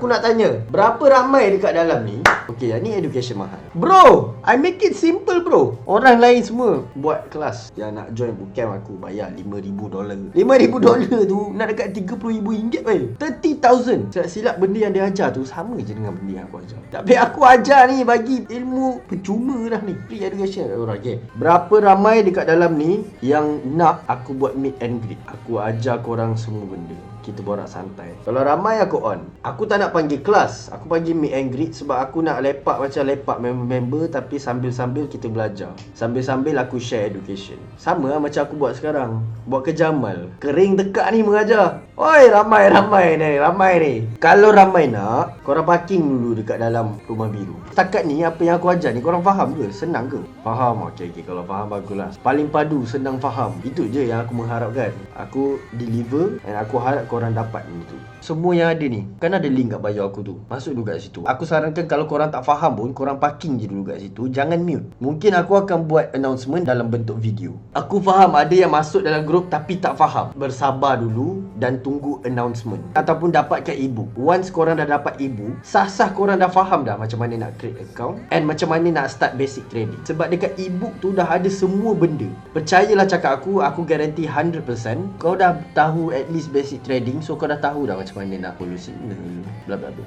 Aku nak tanya, berapa ramai dekat dalam ni? Okay, yang ni education mahal. Bro, I make it simple bro. Orang lain semua buat kelas. Yang nak join bootcamp aku bayar $5,000. $5,000 tu nak dekat RM30,000 weh. 30,000. Silap benda yang dia ajar tu sama je dengan benda yang aku ajar. Tapi aku ajar ni bagi ilmu percuma dah ni. Free education. Alright, okay. Berapa ramai dekat dalam ni yang nak aku buat meet and greet? Aku ajar korang semua benda. Kita borak santai. Kalau ramai aku on. Aku tak nak panggil kelas. Aku panggil meet and greet sebab aku nak lepak macam lepak member-member tapi sambil-sambil kita belajar. Sambil-sambil aku share education. Sama lah macam aku buat sekarang. Buat ke Jamal. Kering tekak ni mengajar. Oi, ramai-ramai ni. Kalau ramai nak, korang parking dulu dekat dalam rumah biru. Setakat ni apa yang aku ajar ni korang faham ke? Senang ke? Faham. Okay. Kalau faham baguslah. Paling padu, senang faham. Itu je yang aku mengharapkan. Aku deliver dan aku harap korang dapat itu. Semua yang ada ni kan ada link kat bio aku tu. Masuk dulu kat situ. Aku sarankan kalau korang tak faham pun, korang parking je dulu kat situ. Jangan mute. Mungkin aku akan buat announcement dalam bentuk video. Aku faham ada yang masuk dalam grup tapi tak faham. Bersabar dulu dan tunggu announcement. Ataupun dapatkan ebook. Once korang dah dapat ebook, sah-sah korang dah faham dah macam mana nak create account and macam mana nak start basic trading. Sebab dekat ebook tu dah ada semua benda. Percayalah cakap aku guarantee 100% kau dah tahu at least basic trading. So kau dah tahu dah macam mana nak follow signal, bla bla bla.